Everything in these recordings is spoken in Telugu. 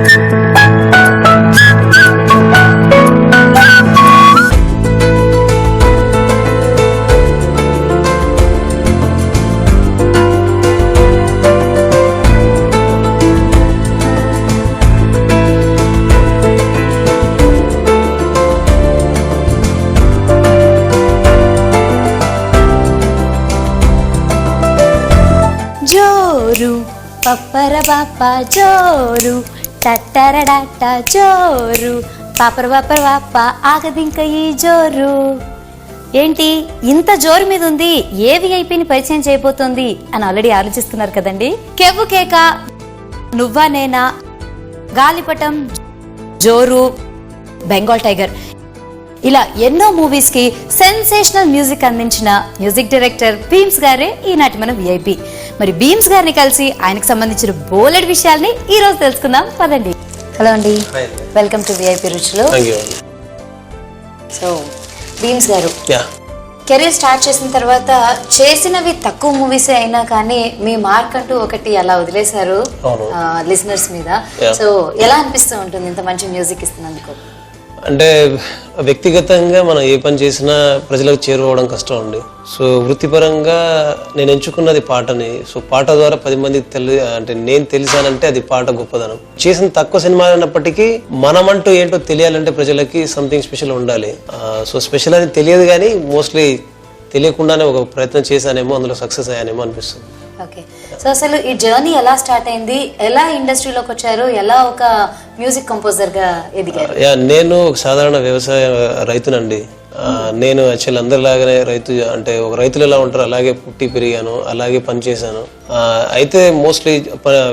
జోరు పప్పర పాప జోరు టట్టరడాట జోరు పాపర పాపర పాప ఆగదింక ఈ జోరు. ఏంటి ఇంత జోరు మీద ఉంది, ఏ విఐపిని పరిచయం చేయబోతోంది అని ఆల్రెడీ ఆలోచిస్తున్నారు కదండి. కెవ్వు కేక, నువ్వా నేనా, గాలిపటం, జోరు, బెంగాల్ టైగర్ ఇలా ఎన్నో మూవీస్ కి సెన్సేషనల్ మ్యూజిక్ అందించిన మ్యూజిక్ డైరెక్టర్ బీమ్స్ గారే ఈనాటి మన విఐపి. మరి బీమ్స్ గారిని కలిసి ఆయనకు సంబంధించిన బోలెడ్ విషయాల్ని ఈ రోజు తెలుసుకుందాం పదండి. హలో అండి, వెల్కమ్ టు విఐపి రుచులు. సో బీమ్స్ గారు, కెరీర్ స్టార్ట్ చేసిన తర్వాత చేసినవి తక్కువ మూవీస్ అయినా కానీ మీ మార్క్ అంటూ ఒకటి అలా వదిలేశారు లిసనర్స్ మీద. సో ఎలా అనిపిస్తూ ఉంటుంది ఇంత మంచి మ్యూజిక్ ఇస్తున్నందుకు? అంటే వ్యక్తిగతంగా మనం ఏ పని చేసినా ప్రజలకు చేరుకోవడం కష్టం అండి. సో వృత్తిపరంగా నేను ఎంచుకున్నది పాటని. సో పాట ద్వారా 10 మందికి అంటే నేను తెలిసానంటే అది పాట గొప్పదనం. చేసిన తక్కువ సినిమాలు అన్నప్పటికీ మనమంటూ ఏంటో తెలియాలంటే ప్రజలకి సంథింగ్ స్పెషల్ ఉండాలి. సో స్పెషల్ అని తెలియదు కానీ మోస్ట్లీ తెలియకుండానే ఒక ప్రయత్నం చేశానేమో, అందులో సక్సెస్ అయ్యానేమో అనిపిస్తుంది. ఓకే, సో అసలు ఈ జర్నీ ఎలా స్టార్ట్ అయింది, ఎలా ఇండస్ట్రీలోకి వచ్చారు, ఎలా ఒక మ్యూజిక్ కంపోజర్ గా ఎదిగారు? నేను ఒక సాధారణ వ్యవసాయ రైతునండి. నేను యాక్చువల్ అందరిలాగానే రైతు, అంటే ఒక రైతులు ఎలా ఉంటారు అలాగే పుట్టి పెరిగాను, అలాగే పనిచేశాను. అయితే మోస్ట్లీ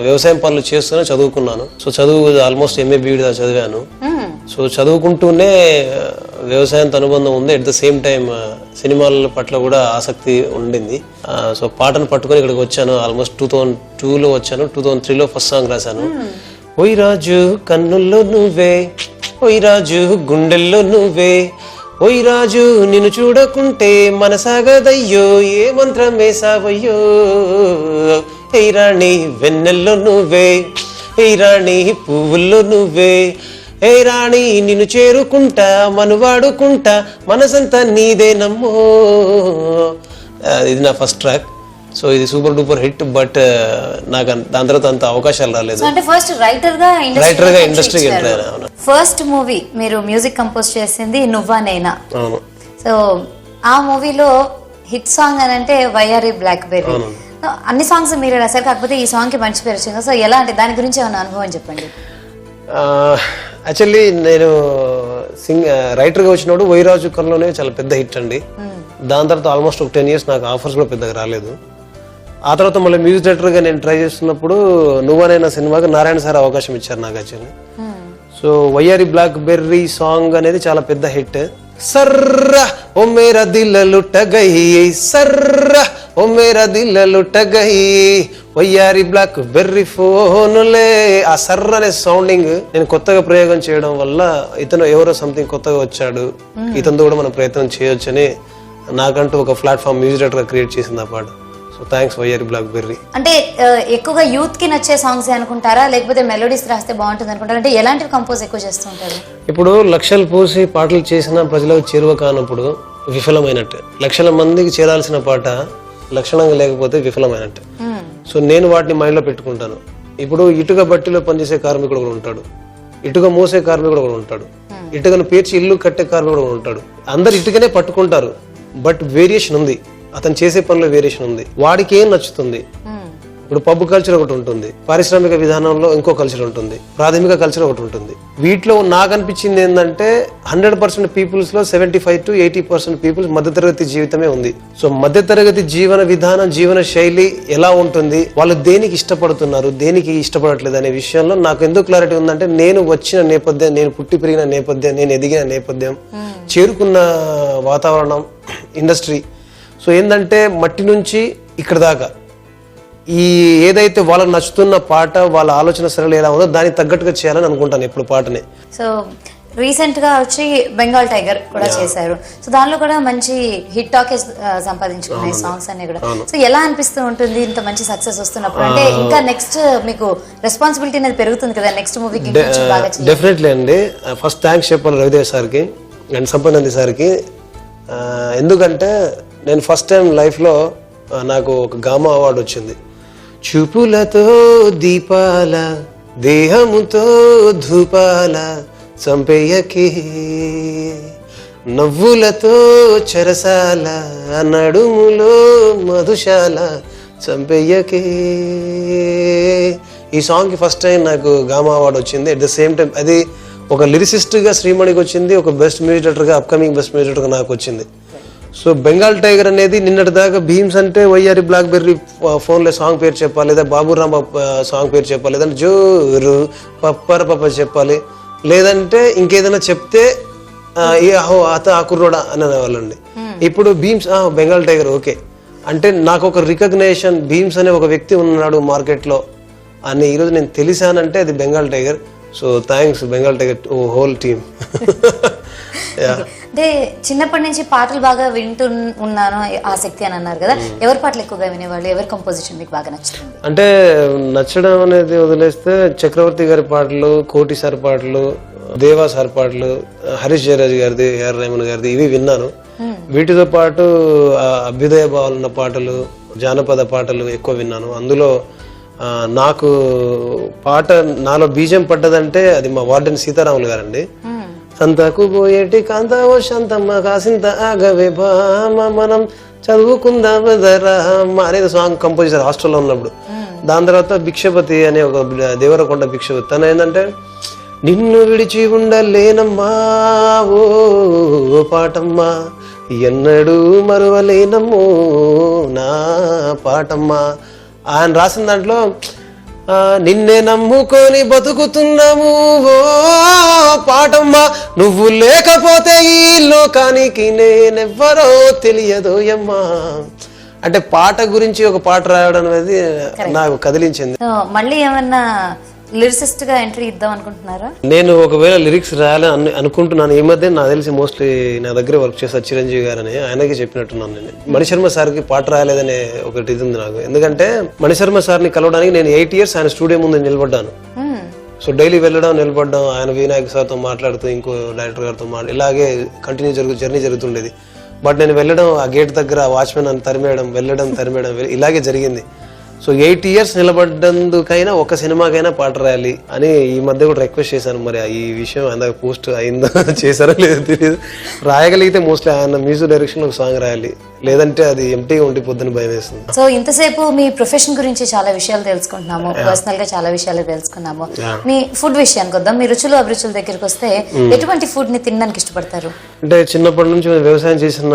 వ్యవసాయం పనులు చేస్తూనే చదువుకున్నాను. సో చదువు ఆల్మోస్ట్ ఎంఏ బీఈడి దాకా చదివాను. సో చదువుకుంటూనే వ్యవసాయంతో అనుబంధం ఉంది. అట్ ద సేమ్ టైం సినిమాల పట్ల కూడా ఆసక్తి ఉండింది. సో పాటను పట్టుకొని ఇక్కడికి వచ్చాను. ఆల్మోస్ట్ 2002లో వచ్చాను. 2003లో ఫస్ట్ సాంగ్ రాశాను. ఓయ్ రాజు కన్నుల్లో నువ్వే, ఓయ్ రాజు గుండెల్లో నువ్వే, ఓయ్ రాజు నిన్ను చూడకుంటే మనసాగదయ్యో, ఏ మంత్రం వేసావయ్యో, ఏ రాణి వెన్నెల్లో నువ్వే, ఏ రాణి పువ్వుల్లో నువ్వే, ఏ రాణి నిన్ను చేరుకుంటా మనువాడుకుంటా మనసంతా నీదే నమ్మో. ఇది నా ఫస్ట్ ట్రాక్. సో ఇది సూపర్ డూపర్ హిట్. బట్ నాకు దాని తర్వాత అంత అవకాశాలు రాలేదు. అంటే ఫస్ట్ రైటర్ గా ఇండస్ట్రీకి ఎంటర్ అయినా. ఫస్ట్ మూవీ మీరు మ్యూజిక్ కంపోజ్ చేసింది నువ్వా నేనా. అవును. సో ఆ మూవీలో హిట్ సాంగ్ అని అంటే వైఆర్ఈ బ్లాక్ బెర్రీ. అన్ని సాంగ్స్ మీరే రాశారు, కాకపోతే ఈ సాంగ్ కి మంచి పేరు వచ్చింది. సో ఎలా అంటే దాని గురించి ఏమైనా అనుభవం చెప్పండి. యాక్చువల్లీ నేను రైటర్గా వచ్చినప్పుడు వైరాజు కర్లోనే చాలా పెద్ద హిట్ అండి. దాని తర్వాత ఆల్మోస్ట్ ఒక 10 years నాకు ఆఫర్స్ కూడా పెద్దగా రాలేదు. ఆ తర్వాత మళ్ళీ మ్యూజిక్ డైరెక్టర్గా నేను ట్రై చేస్తున్నప్పుడు నువ్వనైనా సినిమాకి నారాయణ సార్ అవకాశం ఇచ్చారు నాకు యాక్చువల్లీ. సో వైఆర్ఈ బ్లాక్ బెర్రీ సాంగ్ అనేది చాలా పెద్ద హిట్. సర్రా ఓ మేరా దిల్ లుట్ట గయి, సర్రా ఓ మేరా దిల్ లుట్ట గయి, వైఆర్ఈ బ్లాక్ బెర్రీ ఫోనులే. ఆ సర్ర అనే సౌండింగ్ నేను కొత్తగా ప్రయోగం చేయడం వల్ల ఇతను ఎవరో సంథింగ్ కొత్తగా వచ్చాడు, ఇతనితో కూడా మనం ప్రయత్నం చేయొచ్చని నాకంటూ ఒక ప్లాట్ఫామ్ మ్యూజిక్ డైరెక్టర్ క్రియేట్ చేసింది ఆ పాట. సో థ్యాంక్స్ వైఆర్ఈ బ్లాక్ బెర్రీ. అంటే ఎక్కువగా యూత్ కి నచ్చే సాంగ్స్ అనుకుంటారా, లేకపోతే మెలోడీస్ రాస్తే బాగుంటుంది అనుకుంటారా? అంటే ఎలాంటి కంపోజ్ ఎక్కువ చేస్తుంటారు? ఇప్పుడు లక్షలు పోసి పాటలు చేసిన ప్రజలకు చేరువ కానప్పుడు విఫలమైనట్టు. లక్షల మందికి చేరాల్సిన పాట లక్షణంగా లేకపోతే విఫలమైనట్టు. సో నేను వాటిని మైండ్లో పెట్టుకుంటాను. ఇప్పుడు ఇటుక బట్టిలో పనిచేసే కార్మికుడు కూడా ఉంటాడు, ఇటుక మోసే కార్మికుడు కూడా ఉంటాడు, ఇటుకను పేర్చి ఇల్లు కట్టే కార్మికుడు కూడా ఉంటాడు. అందరు ఇటుకనే పట్టుకుంటారు, బట్ వేరియేషన్ ఉంది. అతను చేసే పనిలో వేరియేషన్ ఉంది. వాడికి ఏం నచ్చుతుంది? ఇప్పుడు పబ్ కల్చర్ ఒకటి ఉంటుంది, పారిశ్రామిక విధానంలో ఇంకో కల్చర్ ఉంటుంది, ప్రాథమిక కల్చర్ ఒకటి ఉంటుంది. వీటిలో నాకు అనిపించింది ఏంటంటే 100% పీపుల్స్ లో 75 to 80% పీపుల్స్ మధ్యతరగతి జీవితమే ఉంది. సో మధ్యతరగతి జీవన విధానం, జీవన శైలి ఎలా ఉంటుంది, వాళ్ళు దేనికి ఇష్టపడుతున్నారు, దేనికి ఇష్టపడట్లేదు అనే విషయంలో నాకు ఎందుకు క్లారిటీ ఉందంటే నేను వచ్చిన నేపథ్యం, నేను పుట్టి పెరిగిన నేపథ్యం, నేను ఎదిగిన నేపథ్యం, చేరుకున్న వాతావరణం, ఇండస్ట్రీ. సో ఏంటంటే మట్టి నుంచి ఇక్కడ దాకా ఈ ఏదైతే వాళ్ళకి నచ్చుతున్న పాట, వాళ్ళ ఆలోచన సరళి ఎలా ఉందో దానికి తగ్గట్టుగా చేయాలని అనుకుంటాను ఎప్పుడు పాటని. సో రీసెంట్ గా వచ్చి బెంగాల్ టైగర్ కూడా చేశారు. సో దానిలో కూడా మంచి హిట్ టాకేజ్ సంపాదించుకున్నాయి సాంగ్స్ అన్ని కూడా. సో ఎలా అనిపిస్తూ ఉంటుంది ఇంత మంచి సక్సెస్ వస్తున్నప్పుడు? అంటే ఇంకా నెక్స్ట్ మీకు రెస్పాన్సిబిలిటీ అనేది పెరుగుతుంది కదా నెక్స్ట్ మూవీకి బాగా. డెఫినెట్లీ అండి. ఫస్ట్ థ్యాంక్స్ చెప్పాలి రవిదేవ్ సార్కి అండ్ సంపన్నంది సార్కి. ఎందుకంటే నేను ఫస్ట్ టైం లైఫ్లో నాకు ఒక గామా అవార్డు వచ్చింది. చూపులతో దీపాల దేహముతో ధూపాల చంపేయకి, నవ్వులతో చెరసాల నడుములో మధుశాల చంపేయకి. ఈ సాంగ్కి ఫస్ట్ టైం నాకు గామా అవార్డు వచ్చింది. అట్ ద సేమ్ టైం అది ఒక లిరిసిస్ట్గా శ్రీమణికి వచ్చింది, ఒక బెస్ట్ మ్యూజిక్ డైరెక్టర్గా అప్కమింగ్ బెస్ట్ మ్యూజిక్ డైరెక్టర్గా నాకు వచ్చింది. సో బెంగాల్ టైగర్ అనేది నిన్నటి దాకా భీమ్స్ అంటే వయ్యారి బ్లాక్ బెర్రీ ఫోన్లో సాంగ్ పేరు చెప్పాలి, లేదా బాబురామ్ సాంగ్ పేరు చెప్పాలి, లేదంటే జోరు పప్పర పప్ప చెప్పాలి, లేదంటే ఇంకేదైనా చెప్తే ఆ కుర్రోడా అని అనేవాళ్ళండి. ఇప్పుడు భీమ్స్ బెంగాల్ టైగర్ ఓకే అంటే నాకు ఒక రికగ్నేషన్, భీమ్స్ అనే ఒక వ్యక్తి ఉన్నాడు మార్కెట్లో అని ఈరోజు నేను తెలిసానంటే అది Bengal tiger. So thanks Bengal tiger whole team. అంటే చిన్నప్పటి నుంచి పాటలు బాగా వింటూ ఉన్నాను ఆసక్తి అని అన్నారు కదా, ఎవరి పాటలు ఎక్కువగా వినేవాళ్ళు, ఎవరి కంపోజిషన్ మీకు బాగా నచ్చుతుంది? అంటే నచ్చడం అనేది వదిలేస్తే చక్రవర్తి గారి పాటలు, కోటి సార్ పాటలు, దేవా సార్ పాటలు, హరీష్ జయరాజ్ గారిది, ఏఆర్ రెహమాన్ గారిది ఇవి విన్నాను. వీటితో పాటు అభ్యుదయ భావాలు ఉన్న పాటలు, జానపద పాటలు ఎక్కువ విన్నాను. అందులో నాకు పాట నాలో బీజం పడ్డదంటే అది మా వార్డెన్ సీతారాములు గారండి. సంతకు పోయేటి కాంతావో శాంతమ్మ కాసింత ఆగవే బామ మనం చదువుకుందామదరా అనేది సాంగ్ కంపోజ్ చేశారు హాస్టల్లో ఉన్నప్పుడు. దాని తర్వాత భిక్షపతి అనే ఒక దేవరకొండ భిక్షపతి తను ఏంటంటే నిన్ను విడిచి ఉండలేనమ్మా ఓ పాటమ్మా ఎన్నడూ మరువలేనమ్మో నా పాటమ్మా. ఆయన రాసిన దాంట్లో నిన్నే నమ్ముకొని బతుకుతున్నాము ఓ పాటమ్మా నువ్వు లేకపోతే ఈ లోకానికి నేనెవ్వరో తెలియదోయమ్మా అంటే పాట గురించి ఒక పాట రాయడం అనేది నాకు కదిలించింది. మళ్ళీ ఏమన్నా లిరిసిస్ట్ గా ఎంట్రీ ఇద్దాం అనుకుంటున్నారా? నేను ఒకవేళ లిరిక్స్ రాయాలని అనుకుంటున్నాను. ఈ మధ్య నాకు తెలిసి మోస్ట్లీ నా దగ్గర వర్క్ చేస్తారు చిరంజీవి గారని, ఆయనకి చెప్పినట్టున్నాను. నేను మణిశర్మ సార్కి పాట రాయలేదనే ఒకటి ఇది ఉంది నాకు. ఎందుకంటే మణిశర్మ సార్ని కలవడానికి నేను 8 years ఆయన స్టూడియో ముందు నిలబడ్డాను. సో డైలీ వెళ్ళడం నిలబడడం, ఆయన వినాయక్ సార్తో మాట్లాడుతూ ఇంకో డైరెక్టర్ గారితో ఇలాగే కంటిన్యూ జర్నీ జరుగుతుండేది. బట్ నేను వెళ్ళడం ఆ గేట్ దగ్గర వాచ్మెన్ అని తరిమేయడం, వెళ్ళడం తరిమేయడం ఇలాగే జరిగింది. సో 8 years నిలబడ్డందుకైనా ఒక సినిమాకైనా పాట రాయాలి అని ఈ మధ్య కూడా రిక్వెస్ట్ చేశాను. మరి ఈ విషయం అందాక పోస్ట్ అయిందో చేశారో లేదో తెలియదు. రాయగలిగితే మోస్ట్లీ ఆయన మ్యూజిక్ డైరెక్షన్ ఒక సాంగ్ రాయాలి, లేదంటే అది ఎంటీగా ఉండి పొద్దున భయం వేస్తుంది. సో ఇంతసేపు మీ ప్రొఫెషన్ గురించి చాలా విషయాలు తెలుసుకుంటున్నాము, పర్సనల్ గా చాలా విషయాలు తెలుసుకున్నాము. మీ ఫుడ్ విషయానికి వద్దాం. మీ రుచులు అభిరుచుల దగ్గరికి వస్తే ఎటువంటి ఫుడ్ ని తినడానికి ఇష్టపడతారు? అంటే చిన్నప్పటి నుంచి వ్యవసాయం చేసిన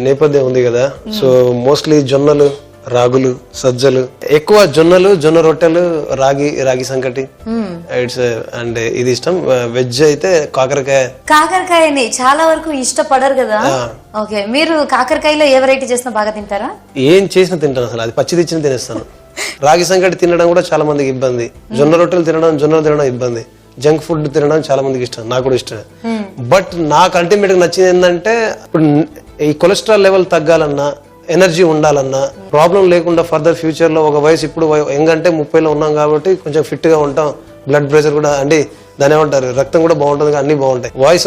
నేపథ్యం ఉంది కదా. సో మోస్ట్లీ జొన్నలు, రాగులు, సజ్జలు, ఎక్కువ జొన్నలు, జొన్న రొట్టెలు, రాగి సంకటి ఇట్స్ అండ్ ఇది ఇష్టం. వెజ్ అయితే కాకరకాయని చాలా వరకు ఇష్టపడరు కదా. ఓకే, మీరు కాకరకాయలో ఏ వెరైటీ చేసినా బాగా తింటారా? ఏం చేసినా తింటాను, అసలు అది పచ్చి తెచ్చిన తినేస్తాను. రాగి సంకటి తినడం కూడా చాలా మందికి ఇబ్బంది, జొన్న రొట్టెలు జొన్నలు తినడం ఇబ్బంది, జంక్ ఫుడ్ తినడం చాలా మందికి ఇష్టం, నాకు కూడా ఇష్టం. బట్ నాకు అల్టిమేట్ గా నచ్చింది ఏంటంటే ఇప్పుడు ఈ కొలెస్ట్రాల్ లెవెల్ తగ్గాలన్నా, ఎనర్జీ ఉండాలన్నా, ప్రాబ్లం లేకుండా ఫర్దర్ ఫ్యూచర్ లో ఒక వయసు ఇప్పుడు ఎంగంటే 30లో ఉన్నాం కాబట్టి కొంచెం ఫిట్ గా ఉంటాం. బ్లడ్ ప్రెషర్ కూడా అంటే దాని ఏమంటారు రక్తం కూడా బాగుంటుంది, అన్ని బాగుంటాయి. వయసు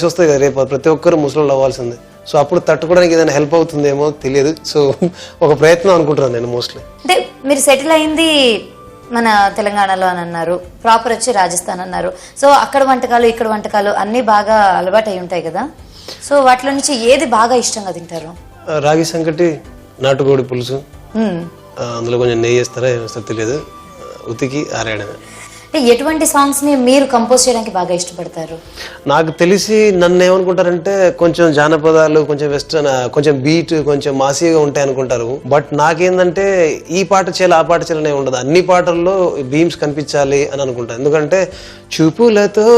వస్తుంది కదా, రేపు ప్రతి ఒక్కరు ముసలి అవ్వాల్సిందే. సో అప్పుడు తట్టుకోవడానికి ఏదైనా హెల్ప్ అవుతుందేమో తెలియదు. సో ఒక ప్రయత్నం అనుకుంటున్నాను నేను మోస్ట్లీ. అంటే మీరు సెటిల్ అయింది మన తెలంగాణలో అని అన్నారు, ప్రాపర్ వచ్చి రాజస్థాన్ అన్నారు. సో అక్కడ వంటకాలు ఇక్కడ వంటకాలు అన్ని బాగా అలవాటు అయి ఉంటాయి కదా. సో వాటిలో నుంచి ఏది బాగా ఇష్టంగా తింటారు? రాగి సంకటి, నాటుకోడి పులుసు, అందులో కొంచెం నెయ్యి వేస్తారా ఏమేస్తారో తెలియదు, ఉతికి ఆరేయడమే. ఎటువంటి సాంగ్స్ ని మీరు కంపోజ్ చేయడానికి బాగా ఇష్టపడతారు? నాకు తెలిసి నన్ను ఏమనుకుంటారంటే కొంచెం జానపదాలు, కొంచెం వెస్టర్న్, కొంచెం బీట్, కొంచెం మాసీగా ఉంటాయి అనుకుంటారు. బట్ నాకేందంటే ఈ పాట చేయాలి ఆ పాట చేయాలనే ఉండదు, అన్ని పాటల్లో బీమ్స్ కనిపించాలి అని అనుకుంటాను. ఎందుకంటే చూపులతో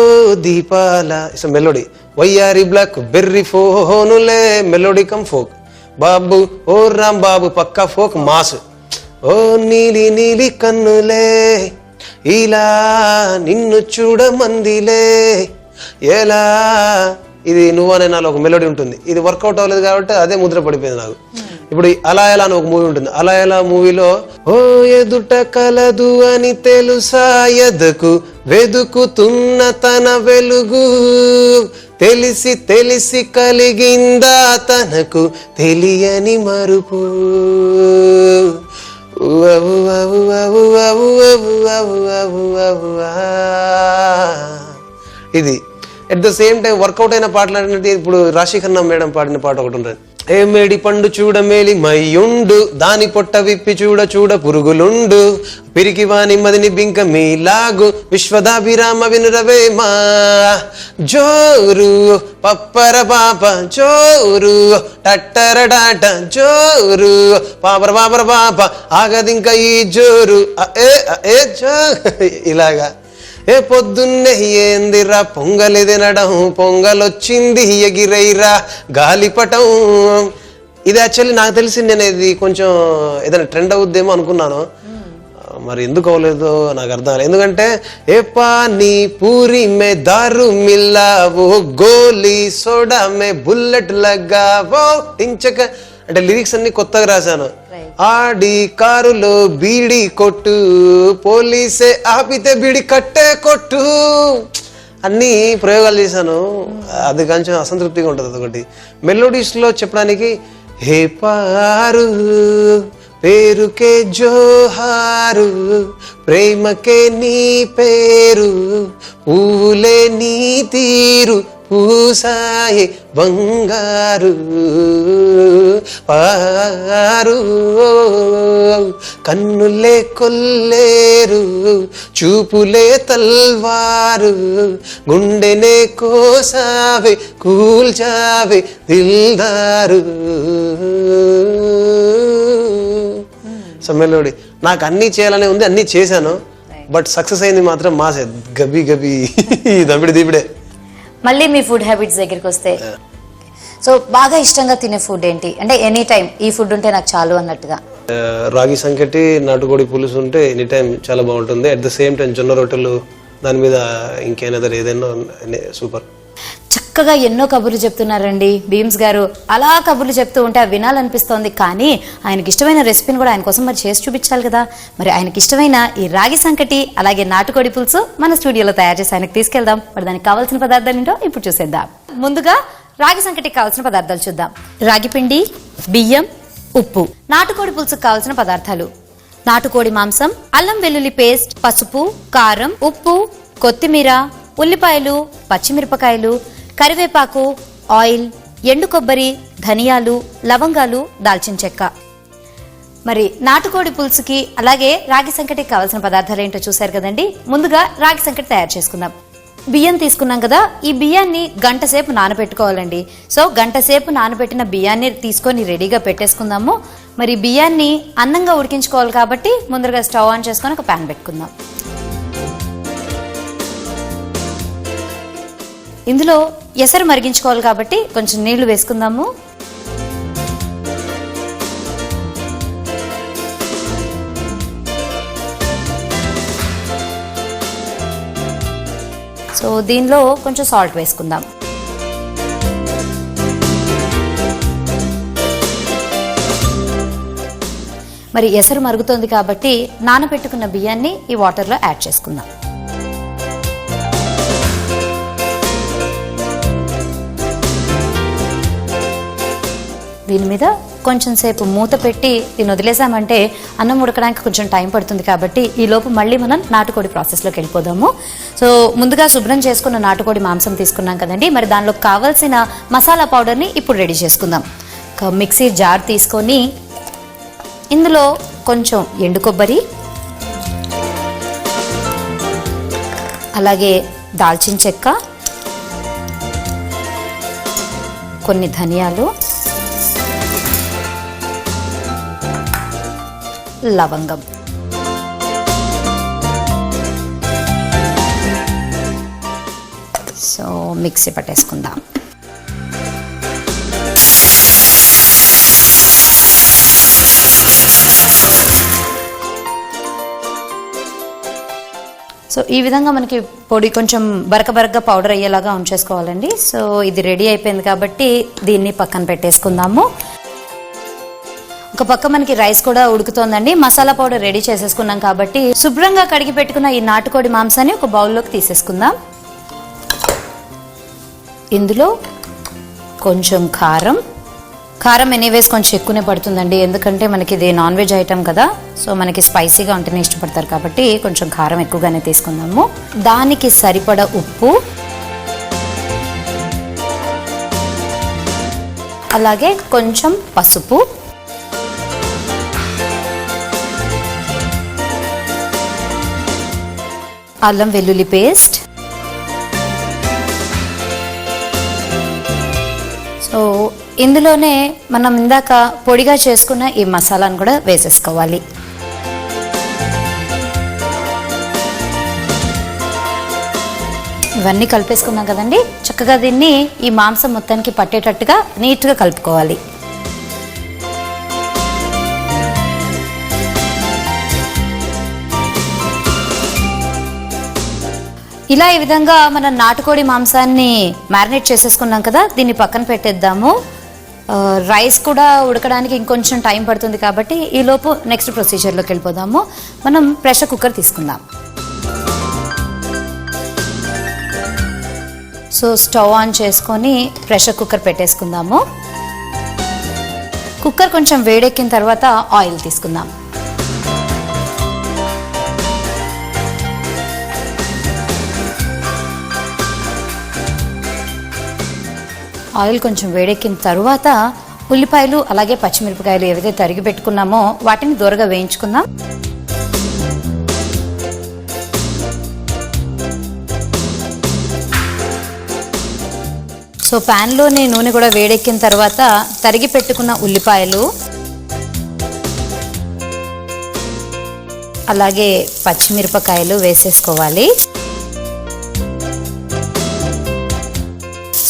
దీపాల ఇట్స్ మెలోడీ, వయ్యారి బ్లాక్ బెర్రీ ఫోనులే మెలోడీ కమ్ ఫోక్, బాబు ఓ రామ్ బాబు పక్కా ఫోక్ మాస్, ఓ నీలి నీలి కన్నులే ఇలా నిన్ను చూడమందిలే, ఎలా ఇది నువ్వు అనే నాలో ఒక మెలోడీ ఉంటుంది. ఇది వర్కౌట్ అవ్వలేదు కాబట్టి అదే ముద్ర పడిపోయింది నాకు. ఇప్పుడు అలా ఎలా అని ఒక మూవీ ఉంటుంది. అలా ఎలా మూవీలో ఓ ఎదుట కలదు అని తెలుసా ఎదకు వెదుకుతున్న తన వెలుగు తెలిసి తెలిసి కలిగిందా తనకు తెలియని మరుపు. ఇది at the same time workout అయిన పాటలు అంటే ఇప్పుడు రాశిఖన్నా మేడం పాడిన పాట ఒకటి ఉంటుంది. ఏ మేడి పండు చూడ మేలి మయ్యుండు దాని పొట్ట విప్పి చూడ చూడ పురుగులుండు పిరికి వాని మదిని బింక మీలాగు విశ్వదాభిరామ వినురవేమా జోరు పప్పర పాప జోరు టట్టర డాట జోరు పాపర పాపర పాప ఆగదింక ఈ జోరు ఏ జో ఇలాగా. ఏ పొద్దున్నే ఏందిరా పొంగలి తినడం పొంగలొచ్చింది ఎగిరైరా గాలిపటం. ఇది యాక్చువల్లీ నాకు తెలిసి నేను ఇది కొంచెం ఏదైనా ట్రెండ్ అవుద్దేమో అనుకున్నాను, మరి ఎందుకు అవ్వలేదో నాకు అర్థం కాలేదు. ఎందుకంటే ఏ పానీ పూరి మే దారు మిల్లా ఓ గోలీ సోడా మే బుల్లెట్ లగ్గా ఓ టించక అంటే లిరిక్స్ అన్ని కొత్తగా రాశాను. ఆడి కారులో బీడి కొట్టు పోలీసే ఆపితే బీడి కట్టే కొట్టు అన్ని ప్రయోగాలు చేశాను. అది కొంచెం అసంతృప్తిగా ఉంటుంది. అదొకటి మెలోడీస్ లో చెప్పడానికి హే పారు పేరుకే జోహారు ప్రేమకే నీ పేరు పూలే నీ తీరు పూసాయి బంగారు పారు కన్నులే కొల్లేరు చూపులే తల్వారు గుండెనే కోసావే కూల్చావే దిల్దారు. మెలోడీ నాకు అన్ని చేయాలనే ఉంది, అన్ని చేశాను. బట్ సక్సెస్ అయింది మాత్రం మాసే గబి గబి దబిడి దిబిడే. మళ్ళీ మీ ఫుడ్ హ్యాబిట్స్ దగ్గరికి వస్తే, సో బాగా ఇష్టంగా తినే ఫుడ్ ఏంటి? అంటే ఎనీ టైం ఈ ఫుడ్ ఉంటే నాకు చాలు అన్నట్టుగా. రాగి సంకటి నాటుకోడి పులుసు ఉంటే ఎనీ టైం చాలా బాగుంటుంది. అట్ ద సేమ్ టైం జొన్న రొట్టెలు దాని మీద ఇంకేనదర్ ఏదైనా సూపర్. చక్కగా ఎన్నో కబుర్లు చెప్తున్నారండి భీమ్స్ గారు. అలా కబుర్లు చెప్తూ ఉంటే అవి వినాలనిపిస్తోంది. కానీ ఆయనకి ఇష్టమైన రెసిపీని కూడా ఆయన కోసం మరి చేసి చూపించాలి కదా. మరి ఆయనకి ఇష్టమైన ఈ రాగి సంకటి అలాగే నాటుకోడి పులుసు మన స్టూడియోలో తయారు చేసి ఆయనకు తీసుకెళ్దాం. మరి దానికి కావాల్సిన పదార్థాలు ఏంటో ఇప్పుడు చూసేద్దాం. ముందుగా రాగి సంకటికి కావాల్సిన పదార్థాలు చూద్దాం. రాగి పిండి, బియ్యం, ఉప్పు. నాటుకోడి పులుసుకు కావాల్సిన పదార్థాలు: నాటుకోడి మాంసం, అల్లం వెల్లుల్లి పేస్ట్, పసుపు, కారం, ఉప్పు, కొత్తిమీర, ఉల్లిపాయలు, పచ్చిమిరపకాయలు, కరివేపాకు, ఆయిల్, ఎండు కొబ్బరి, ధనియాలు, లవంగాలు, దాల్చిన చెక్క. మరి నాటుకోడి పులుసుకి అలాగే రాగి సంకటికి కావాల్సిన పదార్థాలు ఏంటో చూసారు కదండి. ముందుగా రాగి సంకటి తయారు చేసుకుందాం. బియ్యం తీసుకున్నాం కదా, ఈ బియ్యాన్ని గంట సేపు నానబెట్టుకోవాలండి. సో గంట సేపు నానబెట్టిన బియ్యాన్ని తీసుకొని రెడీగా పెట్టేసుకుందాము. మరి బియ్యాన్ని అన్నంగా ఉడికించుకోవాలి కాబట్టి ముందుగా స్టవ్ ఆన్ చేసుకొని ఒక ప్యాన్ పెట్టుకుందాం. ఇందులో ఎసరు మరిగించుకోవాలి కాబట్టి కొంచెం నీళ్లు వేసుకుందాము. సో దీనిలో కొంచెం సాల్ట్ వేసుకుందాం. మరి ఎసరు మరుగుతోంది కాబట్టి నానబెట్టుకున్న బియ్యాన్ని ఈ వాటర్లో యాడ్ చేసుకుందాం. దీని మీద కొంచెం సేపు మూత పెట్టి దీన్ని వదిలేసామంటే అన్నం ఉడకడానికి కొంచెం టైం పడుతుంది. కాబట్టి ఈ లోపు మళ్ళీ మనం నాటుకోడి ప్రాసెస్లోకి వెళ్ళిపోదాము. సో ముందుగా శుభ్రం చేసుకున్న నాటుకోడి మాంసం తీసుకున్నాం కదండి. మరి దానిలో కావాల్సిన మసాలా పౌడర్ని ఇప్పుడు రెడీ చేసుకుందాం. ఒక మిక్సీ జార్ తీసుకొని ఇందులో కొంచెం ఎండు కొబ్బరి, అలాగే దాల్చిన చెక్క, కొన్ని ధనియాలు, లవంగం, సో మిక్సీ పట్టేసుకుందాం. సో సో ఈ విధంగా మనకి పొడి కొంచెం బరకగా పౌడర్ అయ్యేలాగా ఉంచేసుకోవాలండి. సో ఇది రెడీ అయిపోయింది కాబట్టి దీన్ని పక్కన పెట్టేసుకుందాము. ఒక పక్క మనకి రైస్ కూడా ఉడుకుతోందండి. మసాలా పౌడర్ రెడీ చేసేసుకున్నాం కాబట్టి శుభ్రంగా కడిగి పెట్టుకున్న ఈ నాటుకోడి మాంసాన్ని ఒక బౌల్లోకి తీసేసుకుందాం. ఇందులో కొంచెం కారం ఎనీవేస్ కొంచెం ఎక్కువనే పడుతుందండి, ఎందుకంటే మనకి ఇది నాన్ వెజ్ ఐటమ్ కదా. సో మనకి స్పైసీగా ఉంటేనే ఇష్టపడతారు కాబట్టి కొంచెం కారం ఎక్కువగానే తీసుకుందాము. దానికి సరిపడా ఉప్పు, అలాగే కొంచెం పసుపు, అల్లం వెల్లుల్లి పేస్ట్, సో ఇందులోనే మనం ఇందాక పొడిగా చేసుకున్న ఈ మసాలాను కూడా వేసేసుకోవాలి. ఇవన్నీ కలిపేసుకున్నాం కదండి. చక్కగా దీన్ని ఈ మాంసం మొత్తానికి పట్టేటట్టుగా నీట్గా కలుపుకోవాలి. ఇలా ఈ విధంగా మనం నాటుకోడి మాంసాన్ని మ్యారినేట్ చేసేసుకున్నాం కదా, దీన్ని పక్కన పెట్టేద్దాము. రైస్ కూడా ఉడకడానికి ఇంకొంచెం టైం పడుతుంది కాబట్టి ఈలోపు నెక్స్ట్ ప్రొసీజర్లోకి వెళ్ళిపోదాము. మనం ప్రెషర్ కుక్కర్ తీసుకుందాం. సో స్టవ్ ఆన్ చేసుకొని ప్రెషర్ కుక్కర్ పెట్టేసుకుందాము. కుక్కర్ కొంచెం వేడెక్కిన తర్వాత ఆయిల్ తీసుకుందాం. ఆయిల్ కొంచెం వేడెక్కిన తర్వాత ఉల్లిపాయలు అలాగే పచ్చిమిరపకాయలు ఏవైతే తరిగి పెట్టుకున్నామో వాటిని దూరగా వేయించుకుందాం. సో ప్యాన్లోని నూనె కూడా వేడెక్కిన తర్వాత తరిగి పెట్టుకున్న ఉల్లిపాయలు అలాగే పచ్చిమిరపకాయలు వేసేసుకోవాలి.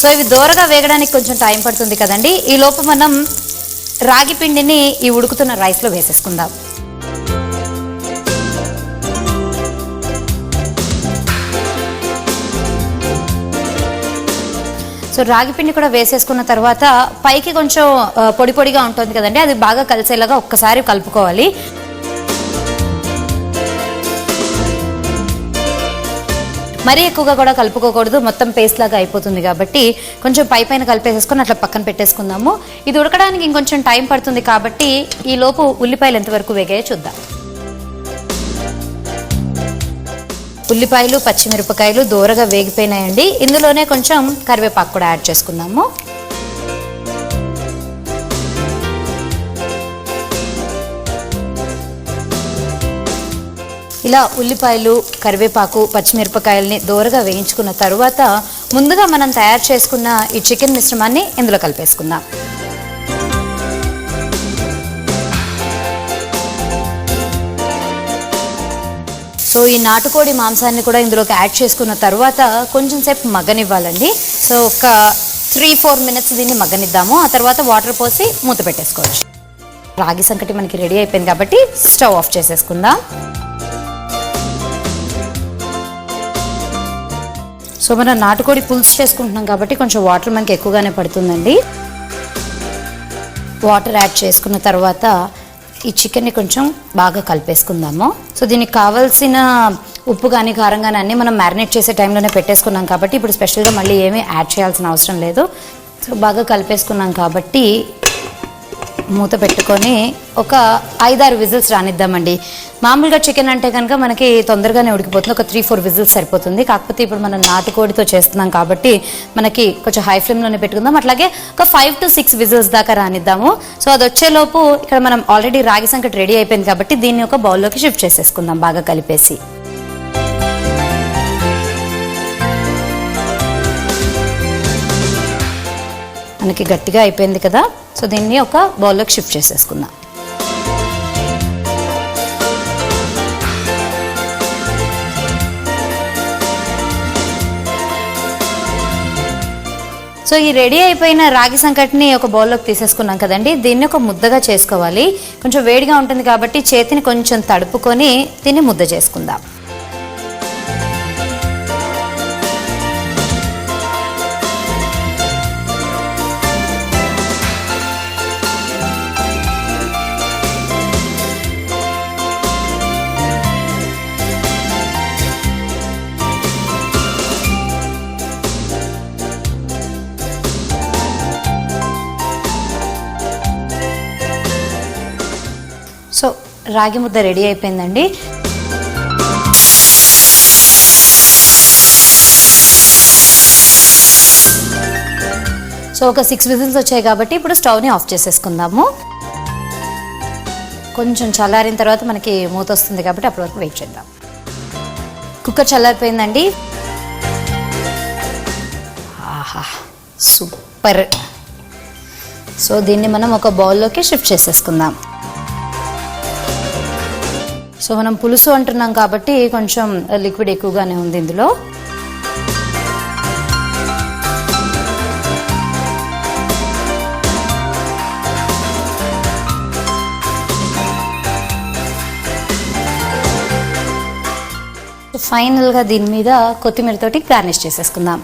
సో ఇవి దూరగా వేగడానికి కొంచెం టైం పడుతుంది కదండి. ఈ లోపు మనం రాగి పిండిని ఈ ఉడుకుతున్న రైస్లో వేసేసుకుందాం. సో రాగి పిండి కూడా వేసేసుకున్న తర్వాత పైకి కొంచెం పొడి పొడిగా ఉంటుంది కదండి, అది బాగా కలిసేలాగా ఒక్కసారి కలుపుకోవాలి. మరీ ఎక్కువగా కూడా కలుపుకోకూడదు, మొత్తం పేస్ట్ లాగా అయిపోతుంది కాబట్టి కొంచెం పైన కలిపేసేసుకొని అట్లా పక్కన పెట్టేసుకుందాము. ఇది ఉడకడానికి ఇంకొంచెం టైం పడుతుంది కాబట్టి ఈ లోపు ఉల్లిపాయలు ఎంతవరకు వేగాయో చూద్దాం. ఉల్లిపాయలు పచ్చిమిరపకాయలు దూరగా వేగిపోయినాయండి. ఇందులోనే కొంచెం కరివేపాకు కూడా యాడ్ చేసుకుందాము. ఇలా ఉల్లిపాయలు కరివేపాకు పచ్చిమిరపకాయలని దూరగా వేయించుకున్న తర్వాత ముందుగా మనం తయారు చేసుకున్న ఈ చికెన్ మిశ్రమాన్ని ఇందులో కలిపేసుకుందాం. సో ఈ నాటుకోడి మాంసాన్ని కూడా ఇందులోకి యాడ్ చేసుకున్న తర్వాత కొంచెం సేపు మగ్గనివ్వాలండి. సో ఒక 3-4 మినిట్స్ దీన్ని మగ్గనిద్దాము. ఆ తర్వాత వాటర్ పోసి మూత పెట్టేసుకోవచ్చు. రాగి సంకటి మనకి రెడీ అయిపోయింది కాబట్టి స్టవ్ ఆఫ్ చేసేసుకుందాం. సో మనం నాటుకోడి పులుసు చేసుకుంటున్నాం కాబట్టి కొంచెం వాటర్ మనకి ఎక్కువగానే పడుతుందండి. వాటర్ యాడ్ చేసుకున్న తర్వాత ఈ చికెన్ని కొంచెం బాగా కలిపేసుకుందాము. సో దీనికి కావాల్సిన ఉప్పు కానీ కారం కానీ అన్నీ మనం మ్యారినేట్ చేసే టైంలోనే పెట్టేసుకున్నాం కాబట్టి ఇప్పుడు స్పెషల్గా మళ్ళీ ఏమీ యాడ్ చేయాల్సిన అవసరం లేదు. సో బాగా కలిపేసుకున్నాం కాబట్టి మూత పెట్టుకొని ఒక 5-6 విజిల్స్ రానిద్దామండి. మామూలుగా చికెన్ అంటే కనుక మనకి తొందరగానే ఉడికిపోతుంది, ఒక 3-4 విజిల్స్ సరిపోతుంది. కాకపోతే ఇప్పుడు మనం నాటుకోడితో చేస్తున్నాం కాబట్టి మనకి కొంచెం హై ఫ్లేమ్లోనే పెట్టుకుందాం. అట్లాగే ఒక 5 to 6 విజిల్స్ దాకా రానిద్దాము. సో అది వచ్చేలోపు ఇక్కడ మనం ఆల్రెడీ రాగి సంకటి రెడీ అయిపోయింది కాబట్టి దీన్ని ఒక బౌల్లోకి షిఫ్ట్ చేసేసుకుందాం బాగా కలిపేసి. మనకి గట్టిగా అయిపోయింది కదా, సో దీన్ని ఒక బౌల్లోకి షిఫ్ట్ చేసేసుకుందాం. సో ఈ రెడీ అయిపోయిన రాగి సంకటిని ఒక బౌల్లోకి తీసేసుకున్నాం కదండి, దీన్ని ఒక ముద్దగా చేసుకోవాలి. కొంచెం వేడిగా ఉంటుంది కాబట్టి చేతిని కొంచెం తడుపుకొని దీన్ని ముద్ద చేసుకుందాం. రాగి ముద్ద రెడీ అయిపోయిందండి. సో ఒక 6 విజిల్స్ వచ్చాయి కాబట్టి ఇప్పుడు స్టవ్ని ఆఫ్ చేసేసుకుందాము. కొంచెం చల్లారిన తర్వాత మనకి మూత వస్తుంది కాబట్టి అప్పటి వరకు వెయిట్ చేద్దాం. కుక్కర్ చల్లారిపోయిందండి. ఆహా సూపర్. సో దీన్ని మనం ఒక బౌల్లోకి షిఫ్ట్ చేసేసుకుందాం. సో మనం పులుసు అంటున్నాం కాబట్టి కొంచెం లిక్విడ్ ఎక్కువగానే ఉంది ఇందులో. ఫైనల్గా దీని మీద కొత్తిమీరతోటి గార్నిష్ చేసేసుకుందాం.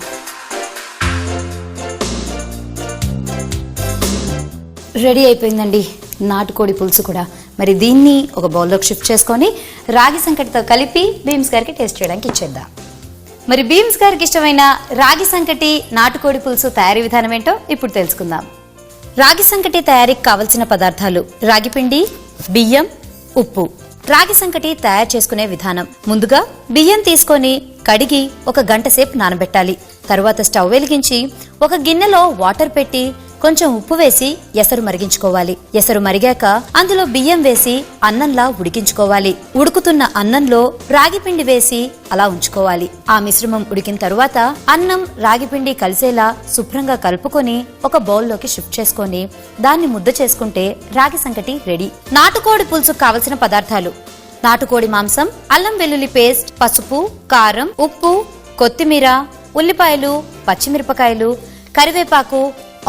రెడీ అయిపోయిందండి నాటుకోడి పులుసు కూడా. మరి దీన్ని ఒక బౌల్లోకి షిఫ్ట్ చేసుకొని రాగి సంకటితో కలిపి బీమ్స్ గారికి టేస్ట్ చేయడానికి ఇచ్చేద్దాం. మరి బీమ్స్ గారికి ఇష్టమైన రాగి సంకటి నాటుకోడి పులుసు తయారీ విధానం ఏంటో ఇప్పుడు తెలుసుకుందాం. రాగి సంకటి తయారీకి కావలసిన పదార్థాలు: రాగి పిండి, బియ్యం, ఉప్పు. రాగి సంకటి తయారు చేసుకునే విధానం: ముందుగా బియ్యం తీసుకొని కడిగి 1 గంట సేపు నానబెట్టాలి. తరువాత స్టవ్ వెలిగించి ఒక గిన్నెలో వాటర్ పెట్టి కొంచెం ఉప్పు వేసి ఎసరు మరిగించుకోవాలి. ఎసరు మరిగాక అందులో బియ్యం వేసి అన్నంలా ఉడికించుకోవాలి. ఉడుకుతున్న అన్నంలో రాగి పిండి వేసి అలా ఉంచుకోవాలి. ఆ మిశ్రమం ఉడికిన తరువాత అన్నం రాగి పిండి కలిసేలా శుభ్రంగా కలుపుకొని ఒక బౌల్లోకి షిఫ్ట్ చేసుకొని దాన్ని ముద్ద చేసుకుంటే రాగి సంకటి రెడీ. నాటుకోడి పులుసుకు కావలసిన పదార్థాలు: నాటుకోడి మాంసం, అల్లం వెల్లుల్లి పేస్ట్, పసుపు, కారం, ఉప్పు, కొత్తిమీర, ఉల్లిపాయలు, పచ్చిమిరపకాయలు, కరివేపాకు,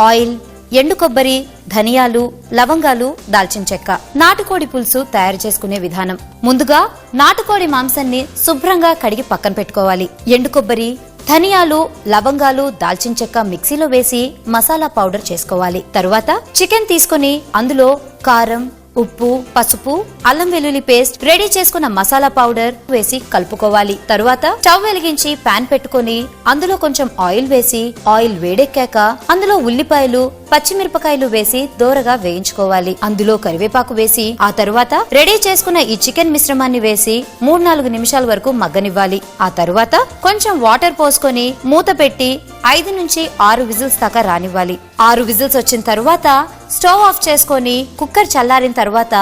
ఆయిల్, ఎండు కొబ్బరి, ధనియాలు, లవంగాలు, దాల్చిన చెక్క. నాటుకోడి పులుసు తయారు చేసుకునే విధానం: ముందుగా నాటుకోడి మాంసాన్ని శుభ్రంగా కడిగి పక్కన పెట్టుకోవాలి. ఎండు కొబ్బరి, ధనియాలు, లవంగాలు, దాల్చిన చెక్క మిక్సీలో వేసి మసాలా పౌడర్ చేసుకోవాలి. తరువాత చికెన్ తీసుకుని అందులో కారం, ఉప్పు, పసుపు, అల్లం వెల్లుల్లి పేస్ట్, రెడీ చేసుకున్న మసాలా పౌడర్ వేసి కలుపుకోవాలి. తరువాత స్టవ్ వెలిగించి పాన్ పెట్టుకుని అందులో కొంచెం ఆయిల్ వేసి ఆయిల్ వేడెక్కాక అందులో ఉల్లిపాయలు, పచ్చిమిరపకాయలు వేసి దోరగా వేయించుకోవాలి. అందులో కరివేపాకు వేసి ఆ తరువాత రెడీ చేసుకున్న ఈ చికెన్ మిశ్రమాన్ని వేసి 3-4 నిమిషాల వరకు మగ్గనివ్వాలి. ఆ తరువాత కొంచెం వాటర్ పోసుకొని మూత పెట్టి 5 నుంచి 6 విజిల్స్ దాకా రానివ్వాలి. 6 విజిల్స్ వచ్చిన తరువాత స్టవ్ ఆఫ్ చేసుకొని కుక్కర్ చల్లారిన తర్వాత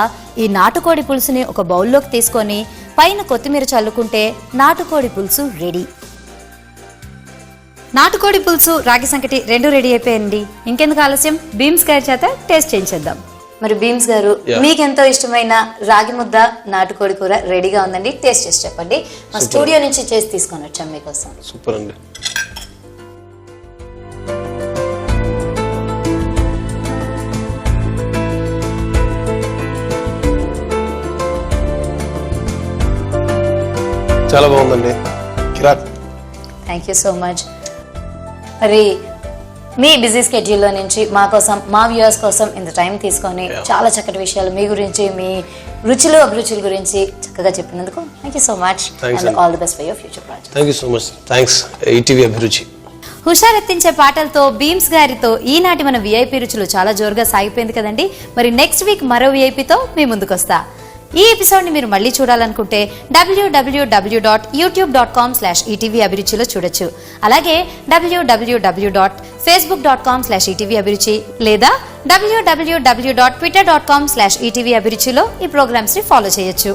ఈ నాటుకోడి పులుసుని ఒక బౌల్లోకి తీసుకొని పైన కొత్తిమీర చల్లుకుంటే నాటుకోడి పులుసు రెడీ. నాటుకోడి పులుసు, రాగి సంకటి 2 రెడీ అయిపోయింది. ఇంకెందుకు ఆలస్యం, బీమ్స్ గారి చేత టేస్ట్ చేయించేద్దాం. మరి బీమ్స్ గారు, మీకెంతో ఇష్టమైన రాగి ముద్ద నాటుకోడి కూర రెడీగా ఉందండి. టేస్ట్ చేసి చెప్పండి. మా స్టూడియో నుంచి చేసి తీసుకొని వచ్చాం మీకోసం. సూపర్ అండి. చాలా బాగుందండి. Thank you so much. మరి మీ బిజీ స్కెడ్యూల్లో నుంచి మా కోసం, మా వ్యూవర్స్ కోసం ఇంత టైం తీసుకొని చాలా చక్కటి విషయాలు మీ గురించి, మీ రుచులు అభిరుచుల గురించి చక్కగా చెప్పినందుకు thank you so much. And all the best for your future project. Thank you so much. Thanks ETV అభిరుచి. హుషారెత్తించే పాటలతో బీమ్స్ గారితో ఈనాటి మన విఐపి రుచులు చాలా జోరుగా సాగిపోయింది కదండి. మరి నెక్స్ట్ వీక్ మరో విఐపితో మీ ముందుకు వస్తా. ఈ ఎపిసోడ్ని మీరు మళ్ళీ చూడాలనుకుంటే www.youtube.com/ETV అభిరుచిలో చూడొచ్చు. అలాగే www.facebook.com/ETV అభిరుచి లేదా www.twitter.com/ETV అభిరుచిలో ఈ ప్రోగ్రామ్స్ ని ఫాలో చేయొచ్చు.